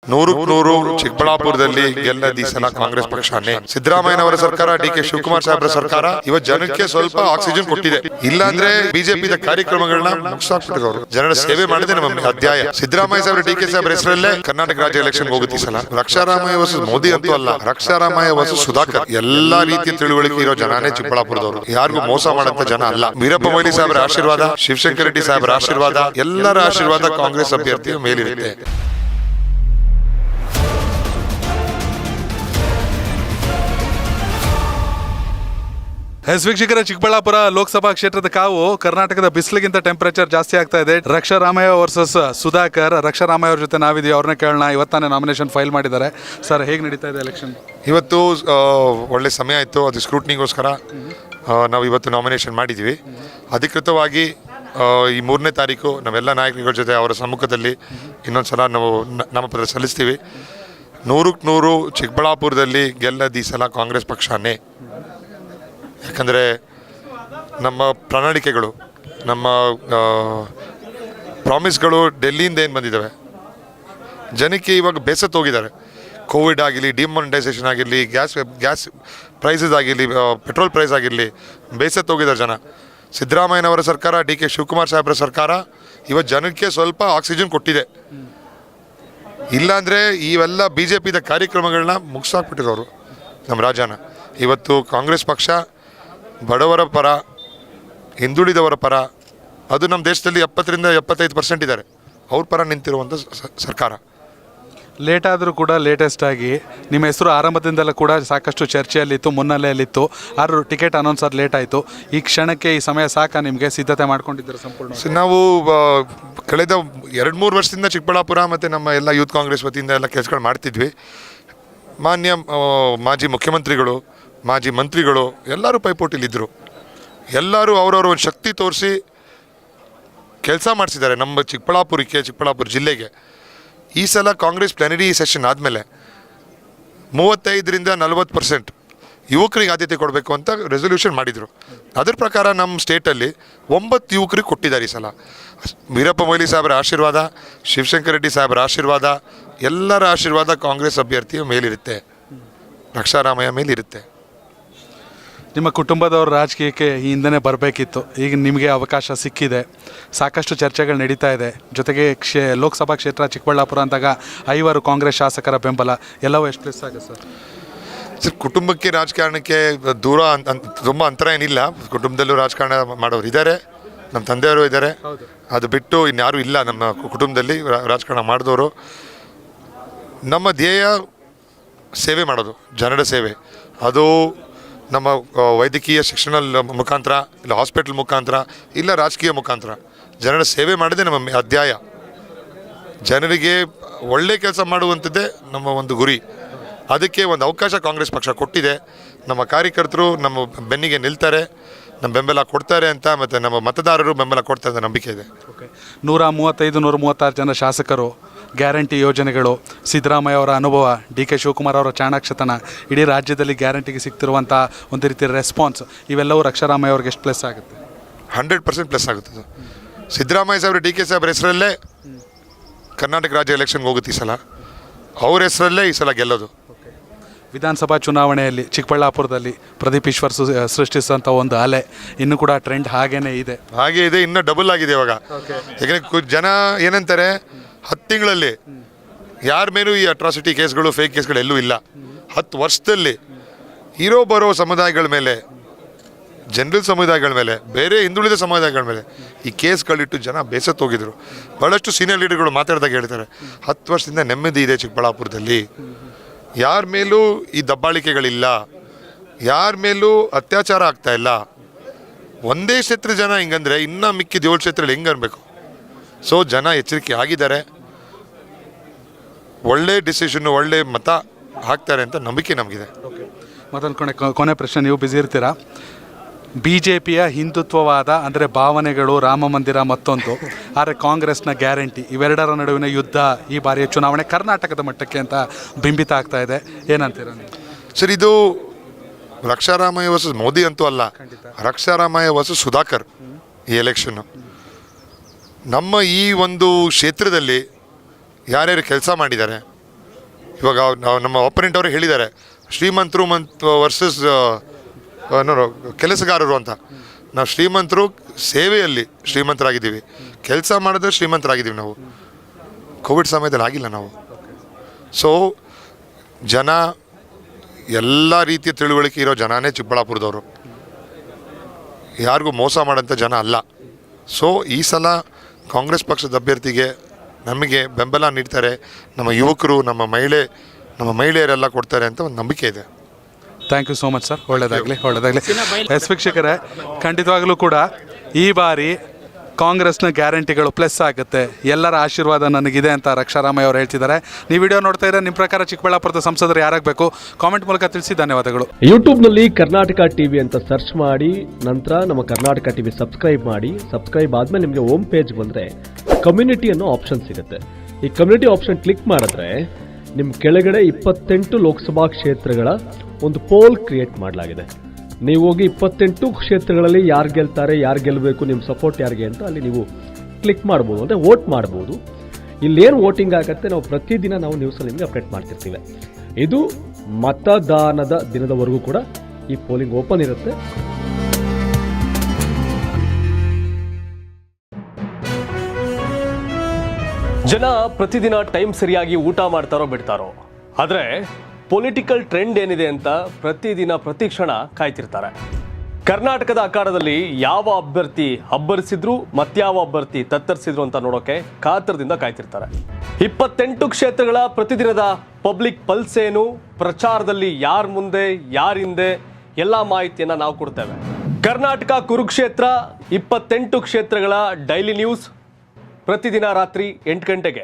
ನೂರಕ್ಕೆ ನೂರು ಚಿಕ್ಕಬಳ್ಳಾಪುರದಲ್ಲಿ ಗೆಲ್ಲದ ಈ ಸಲ ಕಾಂಗ್ರೆಸ್ ಪಕ್ಷನೇ. ಸಿದ್ದರಾಮಯ್ಯನವರ ಸರ್ಕಾರ, ಡಿ ಕೆ ಶಿವಕುಮಾರ್ ಸಾಹೇಬ್ರ ಸರ್ಕಾರ ಇವತ್ತು ಜನಕ್ಕೆ ಸ್ವಲ್ಪ ಆಕ್ಸಿಜನ್ ಕೊಟ್ಟಿದೆ. ಇಲ್ಲಾಂದ್ರೆ ಬಿಜೆಪಿ ಕಾರ್ಯಕ್ರಮಗಳನ್ನ ಮುಗಿಸಾಕ್ಬಿಟ್ಟಿರೋರು. ಜನರ ಸೇವೆ ಮಾಡಿದೆ ನಮ್ಮ ಅಧ್ಯಾಯ. ಸಿದ್ದರಾಮಯ್ಯ ಸಾಹೇಬ್ರ, ಡಿ ಕೆ ಸಾಹೇಬ್ರ ಹೆಸರಲ್ಲೇ ಕರ್ನಾಟಕ ರಾಜ್ಯ ಎಲೆಕ್ಷನ್ ಹೋಗುತ್ತೆ ಈ ಸಲ. ರಕ್ಷಾರಾಮಯ್ಯ ವರ್ಸಸ್ ಮೋದಿ ಅಂತೂ ಅಲ್ಲ, ರಕ್ಷಾರಾಮಯ್ಯ ವರ್ಸಸ್ ಸುಧಾಕರ್. ಎಲ್ಲಾ ರೀತಿಯ ತಿಳುವಳಿಕೆ ಇರೋ ಜನನೇ ಚಿಕ್ಕಬಳ್ಳಾಪುರದವರು. ಯಾರಿಗೂ ಮೋಸ ಮಾಡಂತ ಜನ ಅಲ್ಲ. ವೀರಪ್ಪ ಮೊಯ್ಲಿ ಸಾಹೇಬ್ರ ಆಶೀರ್ವಾದ, ಶಿವಶಂಕರ ರೆಡ್ಡಿ ಸಾಹೇಬ್ರ ಆಶೀರ್ವಾದ, ಎಲ್ಲರ ಆಶೀರ್ವಾದ ಕಾಂಗ್ರೆಸ್ ಅಭ್ಯರ್ಥಿಯ ಮೇಲಿರುತ್ತೆ. ವೀಕ್ಷಕರ, ಚಿಕ್ಕಬಳ್ಳಾಪುರ ಲೋಕಸಭಾ ಕ್ಷೇತ್ರದ ಕಾವು ಕರ್ನಾಟಕದ ಬಿಸಿಲಿಗಿಂತ ಟೆಂಪರೇಚರ್ ಜಾಸ್ತಿ ಆಗ್ತಾ ಇದೆ. ರಕ್ಷಾರಾಮಯ್ಯ ವರ್ಸಸ್ ಸುಧಾಕರ್. ರಕ್ಷಾರಾಮಯ್ಯ ಅವ್ರ ಜೊತೆ ನಾವಿದೀವಿ, ಅವ್ರನ್ನ ಕೇಳೋಣ. ಇವತ್ತಾನೆ ನಾಮಿನೇಷನ್ ಫೈಲ್ ಮಾಡಿದ್ದಾರೆ. ಸರ್, ಹೇಗೆ ನಡೀತಾ ಇದೆ ಎಲೆಕ್ಷನ್? ಇವತ್ತು ಒಳ್ಳೆ ಸಮಯ ಇತ್ತು, ಅದು ಸ್ಕ್ರೂಟ್ನಿಗೋಸ್ಕರ ನಾವು ಇವತ್ತು ನಾಮಿನೇಷನ್ ಮಾಡಿದ್ವಿ. ಅಧಿಕೃತವಾಗಿ ಈ 3ನೇ ತಾರೀಕು ನಾವೆಲ್ಲ ನಾಯಕರುಗಳ ಜೊತೆ ಅವರ ಸಮ್ಮುಖದಲ್ಲಿ ಇನ್ನೊಂದು ಸಲ ನಾವು ನಾಮಪತ್ರ ಸಲ್ಲಿಸ್ತೀವಿ. 100ಕ್ಕೆ 100 ಚಿಕ್ಕಬಳ್ಳಾಪುರದಲ್ಲಿ ಗೆಲ್ಲದ ಈ ಸಲ ಕಾಂಗ್ರೆಸ್ ಪಕ್ಷನೇ. ಯಾಕಂದರೆ ನಮ್ಮ ಪ್ರಣಾಳಿಕೆಗಳು, ನಮ್ಮ ಪ್ರಾಮಿಸ್ಗಳು ಡೆಲ್ಲಿಯಿಂದ ಏನು ಬಂದಿದ್ದಾವೆ, ಜನಕ್ಕೆ ಇವಾಗ ಬೇಸತ್ತೋಗಿದ್ದಾರೆ. ಕೋವಿಡ್ ಆಗಿರಲಿ, ಡಿಮಾನಿಟೈಸೇಷನ್ ಆಗಿರಲಿ, ಗ್ಯಾಸ್ ಪ್ರೈಸಸ್ ಆಗಿರಲಿ, ಪೆಟ್ರೋಲ್ ಪ್ರೈಸ್ ಆಗಿರಲಿ, ಬೇಸತ್ತೋಗಿದ್ದಾರೆ ಜನ. ಸಿದ್ದರಾಮಯ್ಯನವರ ಸರ್ಕಾರ, ಡಿ ಕೆ ಶಿವಕುಮಾರ್ ಸಾಹೇಬ್ರ ಸರ್ಕಾರ ಇವತ್ತು ಜನಕ್ಕೆ ಸ್ವಲ್ಪ ಆಕ್ಸಿಜನ್ ಕೊಟ್ಟಿದೆ. ಇಲ್ಲಾಂದರೆ ಇವೆಲ್ಲ ಬಿಜೆಪಿ ಕಾರ್ಯಕ್ರಮಗಳನ್ನ ಮುಗಿಸಾಕ್ಬಿಟ್ಟಿರೋರು ನಮ್ಮ ರಾಜ್ಯನ. ಇವತ್ತು ಕಾಂಗ್ರೆಸ್ ಪಕ್ಷ ಬಡವರ ಪರ, ಹಿಂದುಳಿದವರ ಪರ, ಅದು ನಮ್ಮ ದೇಶದಲ್ಲಿ 70ರಿಂದ 75% ಇದ್ದಾರೆ, ಅವ್ರ ಪರ ನಿಂತಿರುವಂಥ ಸರ್ಕಾರ. ಲೇಟ್ ಆದರೂ ಕೂಡ ಲೇಟೆಸ್ಟ್ ಆಗಿ ನಿಮ್ಮ ಹೆಸರು ಆರಂಭದಿಂದಲೂ ಕೂಡ ಸಾಕಷ್ಟು ಚರ್ಚೆಯಲ್ಲಿತ್ತು, ಮುನ್ನೆಲೆಯಲ್ಲಿತ್ತು. ಆದರೂ ಟಿಕೆಟ್ ಅನೌನ್ಸ್ ಅದು ಲೇಟ್ ಆಯಿತು. ಈ ಕ್ಷಣಕ್ಕೆ ಈ ಸಮಯ ಸಾಕ ನಿಮಗೆ? ಸಿದ್ಧತೆ ಮಾಡ್ಕೊಂಡಿದ್ದೀರಾ ಸಂಪೂರ್ಣ? ನಾವು ಕಳೆದ 2-3 ವರ್ಷದಿಂದ ಚಿಕ್ಕಬಳ್ಳಾಪುರ ಮತ್ತು ನಮ್ಮ ಎಲ್ಲ ಯೂತ್ ಕಾಂಗ್ರೆಸ್ ವತಿಯಿಂದ ಎಲ್ಲ ಕೆಲಸಗಳು ಮಾಡ್ತಿದ್ವಿ. ಮಾನ್ಯ ಮಾಜಿ ಮುಖ್ಯಮಂತ್ರಿಗಳು, ಮಾಜಿ ಮಂತ್ರಿಗಳು ಎಲ್ಲರೂ ಪೈಪೋಟಿಲಿದ್ದರು. ಎಲ್ಲರೂ ಅವರವರ ಒಂದು ಶಕ್ತಿ ತೋರಿಸಿ ಕೆಲಸ ಮಾಡಿಸಿದ್ದಾರೆ ನಮ್ಮ ಚಿಕ್ಕಬಳ್ಳಾಪುರ ಜಿಲ್ಲೆಗೆ. ಈ ಸಲ ಕಾಂಗ್ರೆಸ್ ಪ್ಲೆನರಿ ಸೆಷನ್ ಆದಮೇಲೆ 35ರಿಂದ 40% ಯುವಕರಿಗೆ ಆದ್ಯತೆ ಕೊಡಬೇಕು ಅಂತ ರೆಸೊಲ್ಯೂಷನ್ ಮಾಡಿದರು. ಅದರ ಪ್ರಕಾರ ನಮ್ಮ ಸ್ಟೇಟಲ್ಲಿ 9 ಯುವಕರಿಗೆ ಕೊಟ್ಟಿದ್ದಾರೆ ಈ ಸಲ. ವೀರಪ್ಪ ಮೊಯ್ಲಿ ಸಾಹೇಬ್ರ ಆಶೀರ್ವಾದ, ಶಿವಶಂಕರ ರೆಡ್ಡಿ ಸಾಹೇಬ್ರ ಆಶೀರ್ವಾದ, ಎಲ್ಲರ ಆಶೀರ್ವಾದ ಕಾಂಗ್ರೆಸ್ ಅಭ್ಯರ್ಥಿಯ ಮೇಲಿರುತ್ತೆ, ರಕ್ಷಾರಾಮಯ್ಯ ಮೇಲಿರುತ್ತೆ. ನಿಮ್ಮ ಕುಟುಂಬದವರು ರಾಜಕೀಯಕ್ಕೆ ಈ ಹಿಂದೆನೇ ಬರಬೇಕಿತ್ತು. ಈಗ ನಿಮಗೆ ಅವಕಾಶ ಸಿಕ್ಕಿದೆ, ಸಾಕಷ್ಟು ಚರ್ಚೆಗಳು ನಡೀತಾ ಇದೆ. ಜೊತೆಗೆ ಲೋಕಸಭಾ ಕ್ಷೇತ್ರ ಚಿಕ್ಕಬಳ್ಳಾಪುರ ಅಂದಾಗ 5 ಕಾಂಗ್ರೆಸ್ ಶಾಸಕರ ಬೆಂಬಲ ಎಲ್ಲವೂ ಎಷ್ಟು ಪ್ಲಸ್ ಆಗುತ್ತೆ ಸರ್? ಕುಟುಂಬಕ್ಕೆ ರಾಜಕಾರಣಕ್ಕೆ ದೂರ ತುಂಬ ಅಂತರ ಏನಿಲ್ಲ. ಕುಟುಂಬದಲ್ಲೂ ರಾಜಕಾರಣ ಮಾಡೋರು ಇದ್ದಾರೆ, ನಮ್ಮ ತಂದೆಯವರು ಇದ್ದಾರೆ. ಅದು ಬಿಟ್ಟು ಇನ್ಯಾರೂ ಇಲ್ಲ ನಮ್ಮ ಕುಟುಂಬದಲ್ಲಿ ರಾಜಕಾರಣ ಮಾಡಿದವರು. ನಮ್ಮ ಧ್ಯೇಯ ಸೇವೆ ಮಾಡೋದು, ಜನರ ಸೇವೆ. ಅದು ನಮ್ಮ ವೈದ್ಯಕೀಯ ಶಿಕ್ಷಣ ಮುಖಾಂತರ, ಇಲ್ಲ ಹಾಸ್ಪಿಟಲ್ ಮುಖಾಂತರ, ಇಲ್ಲ ರಾಜಕೀಯ ಮುಖಾಂತರ ಜನರ ಸೇವೆ ಮಾಡಿದೆ ನಮ್ಮ ಅಧ್ಯಾಯ. ಜನರಿಗೆ ಒಳ್ಳೆ ಕೆಲಸ ಮಾಡುವಂಥದ್ದೇ ನಮ್ಮ ಒಂದು ಗುರಿ. ಅದಕ್ಕೆ ಒಂದು ಅವಕಾಶ ಕಾಂಗ್ರೆಸ್ ಪಕ್ಷ ಕೊಟ್ಟಿದೆ. ನಮ್ಮ ಕಾರ್ಯಕರ್ತರು ನಮ್ಮ ಬೆನ್ನಿಗೆ ನಿಲ್ತಾರೆ, ನಮ್ಮ ಬೆಂಬಲ ಕೊಡ್ತಾರೆ ಅಂತ, ಮತ್ತು ನಮ್ಮ ಮತದಾರರು ಬೆಂಬಲ ಕೊಡ್ತಾರೆ ಅಂತ ನಂಬಿಕೆ ಇದೆ. 135-136 ಜನ ಶಾಸಕರು, ಗ್ಯಾರಂಟಿ ಯೋಜನೆಗಳು, ಸಿದ್ದರಾಮಯ್ಯ ಅವರ ಅನುಭವ, ಡಿ ಕೆ ಶಿವಕುಮಾರ್ ಅವರ ಚಾಣಾಕ್ಷತನ, ಇಡೀ ರಾಜ್ಯದಲ್ಲಿ ಗ್ಯಾರಂಟಿಗೆ ಸಿಗ್ತಿರುವಂಥ ಒಂದು ರೀತಿಯ ರೆಸ್ಪಾನ್ಸ್, ಇವೆಲ್ಲವೂ ರಕ್ಷಾರಾಮಯ್ಯ ಅವ್ರಿಗೆ ಎಷ್ಟು ಪ್ಲಸ್ ಆಗುತ್ತೆ? 100% ಪ್ಲಸ್ ಆಗುತ್ತೆ. ಸಿದ್ದರಾಮಯ್ಯ ಸಾಹೇಬ್ರ, ಡಿ ಕೆ ಸಾಹೇಬ್ರ ಹೆಸರಲ್ಲೇ ಕರ್ನಾಟಕ ರಾಜ್ಯ ಎಲೆಕ್ಷನ್ಗೆ ಹೋಗುತ್ತೆ ಈ ಸಲ. ಅವ್ರ ಹೆಸರಲ್ಲೇ ಈ ಸಲ ಗೆಲ್ಲೋದು. ವಿಧಾನಸಭಾ ಚುನಾವಣೆಯಲ್ಲಿ ಚಿಕ್ಕಬಳ್ಳಾಪುರದಲ್ಲಿ ಪ್ರದೀಪ್ ಈಶ್ವರ್ ಸೃಷ್ಟಿಸಿದಂಥ ಒಂದು ಅಲೆ ಇನ್ನೂ ಕೂಡ ಟ್ರೆಂಡ್ ಹಾಗೇ ಇದೆ, ಇನ್ನೂ ಡಬಲ್ ಆಗಿದೆ ಇವಾಗ. ಯಾಕಂದರೆ ಜನ ಏನಂತಾರೆ, 10 ತಿಂಗಳಲ್ಲಿ ಯಾರ ಮೇಲೂ ಈ ಅಟ್ರಾಸಿಟಿ ಕೇಸ್ಗಳು, ಫೇಕ್ ಕೇಸ್ಗಳು ಎಲ್ಲೂ ಇಲ್ಲ. 10 ವರ್ಷದಲ್ಲಿ ಇರೋ ಬರೋ ಸಮುದಾಯಗಳ ಮೇಲೆ, ಜನರಲ್ ಸಮುದಾಯಗಳ ಮೇಲೆ, ಬೇರೆ ಹಿಂದುಳಿದ ಸಮುದಾಯಗಳ ಮೇಲೆ ಈ ಕೇಸ್ಗಳಿಟ್ಟು ಜನ ಬೇಸತ್ತೋಗಿದ್ರು. ಭಾಳಷ್ಟು ಸೀನಿಯರ್ ಲೀಡರ್ಗಳು ಮಾತಾಡಿದಾಗ ಹೇಳ್ತಾರೆ, 10 ವರ್ಷದಿಂದ ನೆಮ್ಮದಿ ಇದೆ ಚಿಕ್ಕಬಳ್ಳಾಪುರದಲ್ಲಿ, ಯಾರ ಮೇಲೂ ಈ ದಬ್ಬಾಳಿಕೆಗಳಿಲ್ಲ, ಯಾರ ಮೇಲೂ ಅತ್ಯಾಚಾರ ಆಗ್ತಾಯಿಲ್ಲ. ಒಂದೇ ಕ್ಷೇತ್ರ ಜನ ಹಿಂಗಂದರೆ ಇನ್ನೂ ಮಿಕ್ಕಿದ 7 ಕ್ಷೇತ್ರದಲ್ಲಿ ಹೆಂಗೆ ಅನ್ಬೇಕು? ಸೊ ಜನ ಎಚ್ಚರಿಕೆ ಆಗಿದ್ದಾರೆ, ಒಳ್ಳೆ ಡಿಸಿಷನ್ನು, ಒಳ್ಳೆ ಮತ ಹಾಕ್ತಾರೆ ಅಂತ ನಂಬಿಕೆ ನಮಗಿದೆ. ಮತ್ತೊಂದು ಕೊನೆ ಪ್ರಶ್ನೆ, ನೀವು ಬ್ಯುಸಿ ಇರ್ತೀರಾ. BJPಯ ಹಿಂದುತ್ವವಾದ ಅಂದರೆ ಭಾವನೆಗಳು, ರಾಮ ಮಂದಿರ ಮತ್ತೊಂದು, ಆದರೆ ಕಾಂಗ್ರೆಸ್ನ ಗ್ಯಾರಂಟಿ, ಇವೆರಡರ ನಡುವಿನ ಯುದ್ಧ ಈ ಬಾರಿಯ ಚುನಾವಣೆ ಕರ್ನಾಟಕದ ಮಟ್ಟಕ್ಕೆ ಅಂತ ಬಿಂಬಿತ ಆಗ್ತಾ ಇದೆ. ಏನಂತೀರ ನೀವು? ಸರ್, ಇದು ರಕ್ಷಾರಾಮಯ್ಯ ವರ್ಸಸ್ ಮೋದಿ ಅಂತೂ ಅಲ್ಲ, ರಕ್ಷಾರಾಮಯ್ಯ ವರ್ಸಸ್ ಸುಧಾಕರ್ ಈ ಎಲೆಕ್ಷನ್ನು. ನಮ್ಮ ಈ ಒಂದು ಕ್ಷೇತ್ರದಲ್ಲಿ ಯಾರ್ಯಾರು ಕೆಲಸ ಮಾಡಿದ್ದಾರೆ, ಇವಾಗ ನಮ್ಮ ಆಪೋನೆಂಟ್ ಅವರು ಹೇಳಿದ್ದಾರೆ ಶ್ರೀಮಂತರು ವರ್ಸಸ್ ಕೆಲಸಗಾರರು ಅಂತ. ನಾವು ಶ್ರೀಮಂತರು ಸೇವೆಯಲ್ಲಿ ಶ್ರೀಮಂತರಾಗಿದ್ದೀವಿ, ಕೆಲಸ ಮಾಡಿದ್ರೆ ಶ್ರೀಮಂತರಾಗಿದ್ದೀವಿ. ನಾವು ಕೋವಿಡ್ ಸಮಯದಲ್ಲಿ ಆಗಿಲ್ಲ ನಾವು. ಸೊ ಜನ ಎಲ್ಲ ರೀತಿಯ ತಿಳುವಳಿಕೆ ಇರೋ ಜನನೇ ಚಿಕ್ಕಬಳ್ಳಾಪುರದವರು, ಯಾರಿಗೂ ಮೋಸ ಮಾಡೋಂಥ ಜನ ಅಲ್ಲ. ಸೊ ಈ ಸಲ ಕಾಂಗ್ರೆಸ್ ಪಕ್ಷದ ಅಭ್ಯರ್ಥಿಗೆ ನಮಗೆ ಬೆಂಬಲ ನೀಡ್ತಾರೆ, ನಮ್ಮ ಯುವಕರು ನಮ್ಮ ಮಹಿಳೆಯರೆಲ್ಲ ಕೊಡ್ತಾರೆ ಅಂತ ಒಂದು ನಂಬಿಕೆ ಇದೆ. Thank you so much sir. ಒಳ್ಳೆಯದಾಗಲಿ. ಎಸ್ ವೀಕ್ಷಕರೇ, ಖಂಡಿತವಾಗಲೂ ಕೂಡ ಈ ಬಾರಿ ಕಾಂಗ್ರೆಸ್ನ ಗ್ಯಾರಂಟಿಗಳು ಪ್ಲಸ್ ಆಗುತ್ತೆ, ಎಲ್ಲರ ಆಶೀರ್ವಾದ ನನಗಿದೆ ಅಂತ ರಕ್ಷಾರಾಮಯ್ಯ ಅವರು ಹೇಳ್ತಿದ್ದಾರೆ. ನೀವು ವಿಡಿಯೋ ನೋಡ್ತಾ ಇದ್ರೆ ನಿಮ್ಮ ಪ್ರಕಾರ ಚಿಕ್ಕಬಳ್ಳಾಪುರದ ಸಂಸದರು ಯಾರಾಗಬೇಕು ಕಾಮೆಂಟ್ ಮೂಲಕ ತಿಳಿಸಿ. ಧನ್ಯವಾದಗಳು. ಯೂಟ್ಯೂಬ್ನಲ್ಲಿ ಕರ್ನಾಟಕ ಟಿವಿ ಅಂತ ಸರ್ಚ್ ಮಾಡಿ, ನಂತರ ನಮ್ಮ ಕರ್ನಾಟಕ ಟಿವಿ ಸಬ್ಸ್ಕ್ರೈಬ್ ಮಾಡಿ. ಸಬ್ಸ್ಕ್ರೈಬ್ ಆದಮೇಲೆ ನಿಮಗೆ ಹೋಮ್ ಪೇಜ್ ಬಂದರೆ ಕಮ್ಯುನಿಟಿ ಅನ್ನೋ ಆಪ್ಷನ್ ಸಿಗುತ್ತೆ. ಈ ಕಮ್ಯುನಿಟಿ ಆಪ್ಷನ್ ಕ್ಲಿಕ್ ಮಾಡಿದ್ರೆ ನಿಮ್ಮ ಕೆಳಗಡೆ 28 ಲೋಕಸಭಾ ಕ್ಷೇತ್ರಗಳ ಒಂದು ಪೋಲ್ ಕ್ರಿಯೇಟ್ ಮಾಡಲಾಗಿದೆ. ನೀವು ಹೋಗಿ 28 ಕ್ಷೇತ್ರಗಳಲ್ಲಿ ಯಾರು ಗೆಲ್ತಾರೆ, ಯಾರು ಗೆಲ್ಲಬೇಕು, ನಿಮ್ಮ ಸಪೋರ್ಟ್ ಯಾರಿಗೆ ಅಂತ ಅಲ್ಲಿ ನೀವು ಕ್ಲಿಕ್ ಮಾಡ್ಬೋದು, ಅಂದರೆ ವೋಟ್ ಮಾಡ್ಬೋದು. ಇಲ್ಲೇನು ವೋಟಿಂಗ್ ಆಗುತ್ತೆ ನಾವು ಪ್ರತಿದಿನ ನಾವು ನ್ಯೂಸಲ್ಲಿ ನಿಮಗೆ ಅಪ್ಡೇಟ್ ಮಾಡ್ತಿರ್ತೀವಿ. ಇದು ಮತದಾನದ ದಿನದವರೆಗೂ ಕೂಡ ಈ ಪೋಲಿಂಗ್ ಓಪನ್ ಇರುತ್ತೆ. ಜನ ಪ್ರತಿದಿನ ಟೈಮ್ ಸರಿಯಾಗಿ ಊಟ ಮಾಡ್ತಾರೋ ಬಿಡ್ತಾರೋ, ಆದರೆ ಪೊಲಿಟಿಕಲ್ ಟ್ರೆಂಡ್ ಏನಿದೆ ಅಂತ ಪ್ರತಿದಿನ ಪ್ರತಿ ಕ್ಷಣ ಕಾಯ್ತಿರ್ತಾರೆ. ಕರ್ನಾಟಕದ ಅಖಾಡದಲ್ಲಿ ಯಾವ ಅಭ್ಯರ್ಥಿ ಅಬ್ಬರಿಸಿದ್ರು ಮತ್ಯಾವ ಅಭ್ಯರ್ಥಿ ತತ್ತರಿಸಿದ್ರು ಅಂತ ನೋಡೋಕೆ ಕಾತರದಿಂದ ಕಾಯ್ತಿರ್ತಾರೆ. 28 ಕ್ಷೇತ್ರಗಳ ಪ್ರತಿದಿನದ ಪಬ್ಲಿಕ್ ಪಲ್ಸ್ ಏನು, ಪ್ರಚಾರದಲ್ಲಿ ಯಾರ ಮುಂದೆ ಯಾರ ಹಿಂದೆ ಎಲ್ಲ ಮಾಹಿತಿಯನ್ನ ನಾವು ಕೊಡ್ತೇವೆ. ಕರ್ನಾಟಕ ಕುರುಕ್ಷೇತ್ರ 28 ಕ್ಷೇತ್ರಗಳ ಡೈಲಿ ನ್ಯೂಸ್ ಪ್ರತಿದಿನ ರಾತ್ರಿ 8 ಗಂಟೆಗೆ